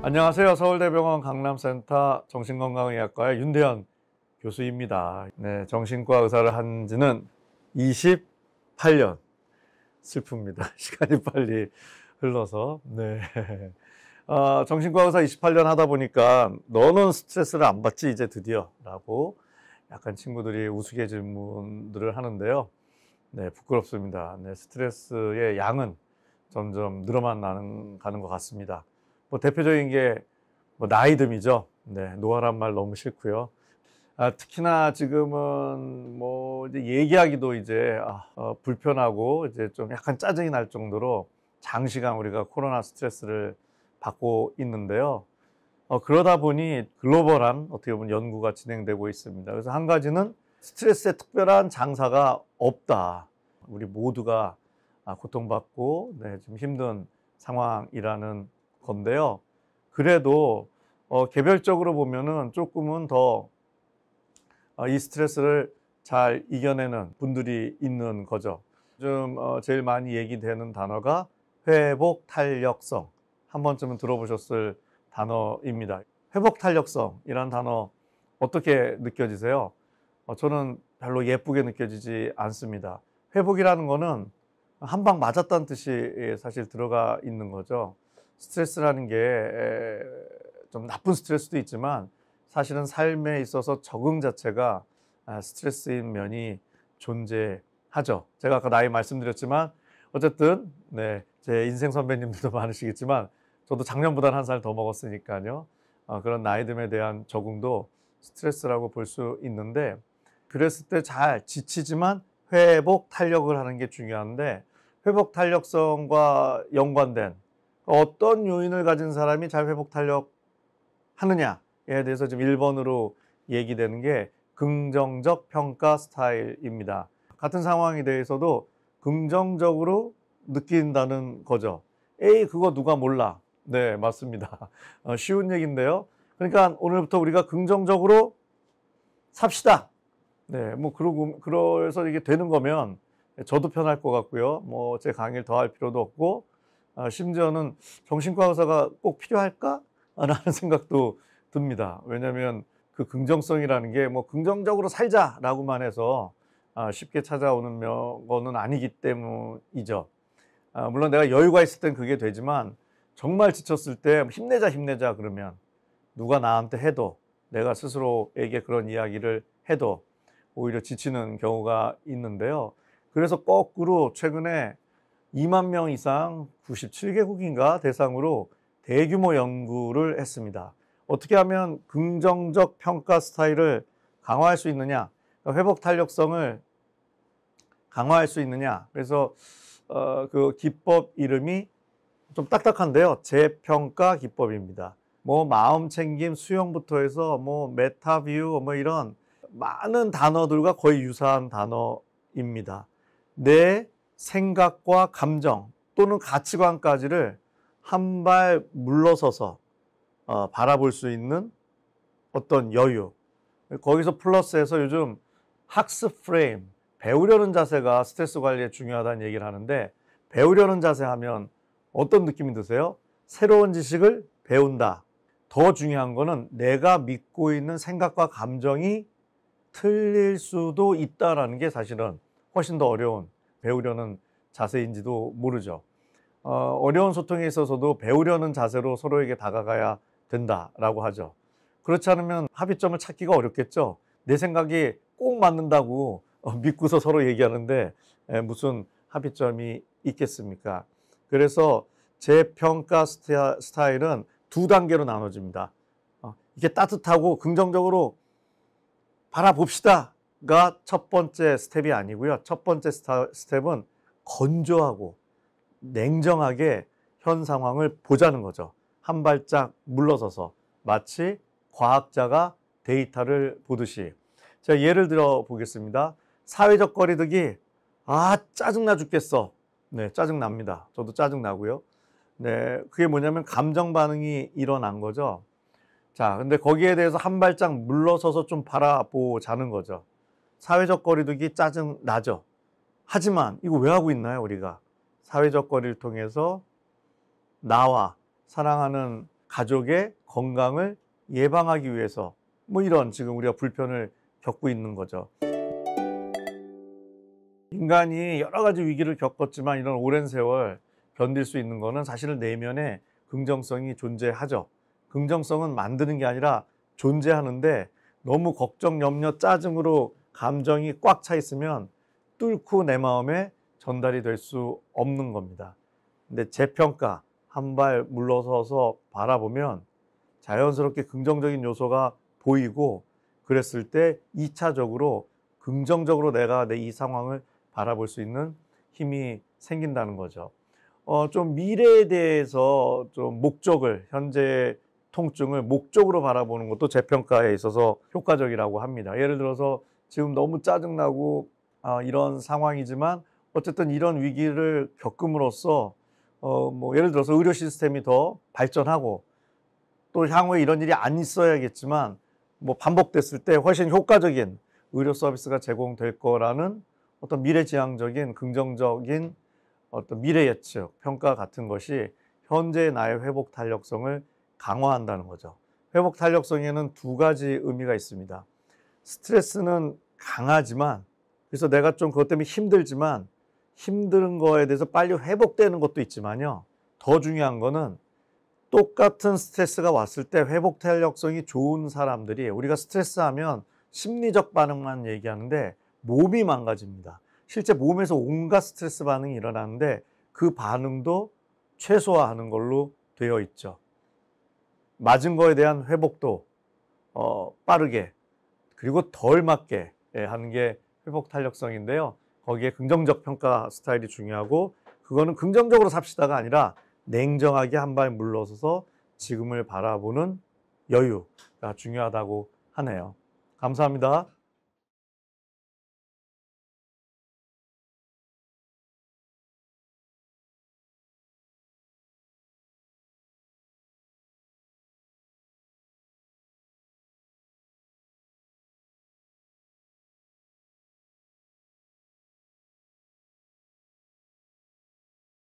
안녕하세요. 서울대병원 강남센터 정신건강의학과의 윤대현 교수입니다. 네, 정신과 의사를 한 지는 28년. 슬픕니다. 시간이 빨리 흘러서. 네. 정신과 의사 28년 하다 보니까 너는 스트레스를 안 받지 이제 드디어 라고 약간 친구들이 우스개 질문들을 하는데요. 네, 부끄럽습니다. 네, 스트레스의 양은 점점 늘어만 가는 것 같습니다. 뭐 대표적인 게 뭐 나이듦이죠. 네, 노화란 말 너무 싫고요. 특히나 지금은 뭐 이제 얘기하기도 이제 불편하고 이제 좀 약간 짜증이 날 정도로 장시간 우리가 코로나 스트레스를 받고 있는데요. 그러다 보니 글로벌한 어떻게 보면 연구가 진행되고 있습니다. 그래서 한 가지는 스트레스에 특별한 장사가 없다. 우리 모두가 고통받고 좀 힘든 상황이라는 건데요. 그래도 개별적으로 보면은 조금은 더 이 스트레스를 잘 이겨내는 분들이 있는 거죠. 요즘 제일 많이 얘기되는 단어가 회복 탄력성. 한 번쯤은 들어보셨을 단어입니다. 회복 탄력성이란 단어 어떻게 느껴지세요? 저는 별로 예쁘게 느껴지지 않습니다. 회복이라는 거는 한 방 맞았다는 뜻이 사실 들어가 있는 거죠. 스트레스라는 게 좀 나쁜 스트레스도 있지만 사실은 삶에 있어서 적응 자체가 스트레스인 면이 존재하죠. 제가 아까 나이 말씀드렸지만 어쨌든 제 인생 선배님들도 많으시겠지만 저도 작년보다는 한 살 더 먹었으니까요. 그런 나이듦에 대한 적응도 스트레스라고 볼 수 있는데, 그랬을 때 잘 지치지만 회복 탄력을 하는 게 중요한데, 회복 탄력성과 연관된 어떤 요인을 가진 사람이 잘 회복 탄력하느냐에 대해서 지금 1번으로 얘기되는 게 긍정적 평가 스타일입니다. 같은 상황에 대해서도 긍정적으로 느낀다는 거죠. 에이, 그거 누가 몰라. 네, 맞습니다. 쉬운 얘기인데요. 그러니까 오늘부터 우리가 긍정적으로 삽시다. 네, 뭐 그래서 이게 되는 거면 저도 편할 것 같고요. 뭐 제 강의를 더 할 필요도 없고, 심지어는 정신과 의사가 꼭 필요할까? 라는 생각도 듭니다. 왜냐하면 그 긍정성이라는 게 뭐 긍정적으로 살자라고만 해서 쉽게 찾아오는 거는 아니기 때문이죠. 물론 내가 여유가 있을 땐 그게 되지만 정말 지쳤을 때 힘내자 그러면 누가 나한테 해도, 내가 스스로에게 그런 이야기를 해도 오히려 지치는 경우가 있는데요. 그래서 거꾸로 최근에 2만 명 이상 97개국인가 대상으로 대규모 연구를 했습니다. 어떻게 하면 긍정적 평가 스타일을 강화할 수 있느냐, 회복 탄력성을 강화할 수 있느냐. 그래서 그 기법 이름이 좀 딱딱한데요. 재평가 기법입니다. 뭐 마음 챙김, 수용부터 해서 뭐 메타뷰 뭐 이런 많은 단어들과 거의 유사한 단어입니다. 내 생각과 감정 또는 가치관까지를 한 발 물러서서 바라볼 수 있는 어떤 여유. 거기서 플러스해서 요즘 학습 프레임, 배우려는 자세가 스트레스 관리에 중요하다는 얘기를 하는데, 배우려는 자세 하면 어떤 느낌이 드세요? 새로운 지식을 배운다. 더 중요한 거는 내가 믿고 있는 생각과 감정이 틀릴 수도 있다라는 게 사실은 훨씬 더 어려운 배우려는 자세인지도 모르죠. 어려운 소통에 있어서도 배우려는 자세로 서로에게 다가가야 된다라고 하죠. 그렇지 않으면 합의점을 찾기가 어렵겠죠. 내 생각이 꼭 맞는다고 믿고서 서로 얘기하는데 무슨 합의점이 있겠습니까? 그래서 재평가 스타일은 두 단계로 나눠집니다. 이게 따뜻하고 긍정적으로 바라봅시다가 첫 번째 스텝이 아니고요. 첫 번째 스텝은 건조하고 냉정하게 현 상황을 보자는 거죠. 한 발짝 물러서서 마치 과학자가 데이터를 보듯이. 제가 예를 들어 보겠습니다. 사회적 거리두기, 짜증나 죽겠어. 네, 짜증납니다. 저도 짜증나고요. 네, 그게 뭐냐면 감정 반응이 일어난 거죠. 자, 근데 거기에 대해서 한 발짝 물러서서 좀 바라보자는 거죠. 사회적 거리두기 짜증 나죠. 하지만 이거 왜 하고 있나요, 우리가? 사회적 거리를 통해서 나와 사랑하는 가족의 건강을 예방하기 위해서 뭐 이런 지금 우리가 불편을 겪고 있는 거죠. 인간이 여러 가지 위기를 겪었지만 이런 오랜 세월 견딜 수 있는 거는 사실 내면에 긍정성이 존재하죠. 긍정성은 만드는 게 아니라 존재하는데 너무 걱정, 염려, 짜증으로 감정이 꽉 차 있으면 뚫고 내 마음에 전달이 될 수 없는 겁니다. 근데 재평가, 한 발 물러서서 바라보면 자연스럽게 긍정적인 요소가 보이고 그랬을 때 2차적으로 긍정적으로 내가 이 상황을 바라볼 수 있는 힘이 생긴다는 거죠. 좀 미래에 대해서 좀 목적을, 현재 통증을 목적으로 바라보는 것도 재평가에 있어서 효과적이라고 합니다. 예를 들어서 지금 너무 짜증나고 이런 상황이지만 어쨌든 이런 위기를 겪음으로써 뭐 예를 들어서 의료 시스템이 더 발전하고 또 향후에 이런 일이 안 있어야겠지만 뭐 반복됐을 때 훨씬 효과적인 의료 서비스가 제공될 거라는 어떤 미래지향적인 긍정적인 어떤 미래 예측, 평가 같은 것이 현재의 나의 회복 탄력성을 강화한다는 거죠. 회복 탄력성에는 두 가지 의미가 있습니다. 스트레스는 강하지만 그래서 내가 좀 그것 때문에 힘들지만 힘든 거에 대해서 빨리 회복되는 것도 있지만요. 더 중요한 거는 똑같은 스트레스가 왔을 때 회복 탄력성이 좋은 사람들이 우리가 스트레스하면 심리적 반응만 얘기하는데 몸이 망가집니다. 실제 몸에서 온갖 스트레스 반응이 일어나는데 그 반응도 최소화하는 걸로 되어 있죠. 맞은 거에 대한 회복도 빠르게 그리고 덜 맞게 하는 게 회복 탄력성인데요. 거기에 긍정적 평가 스타일이 중요하고 그거는 긍정적으로 삽시다가 아니라 냉정하게 한 발 물러서서 지금을 바라보는 여유가 중요하다고 하네요. 감사합니다.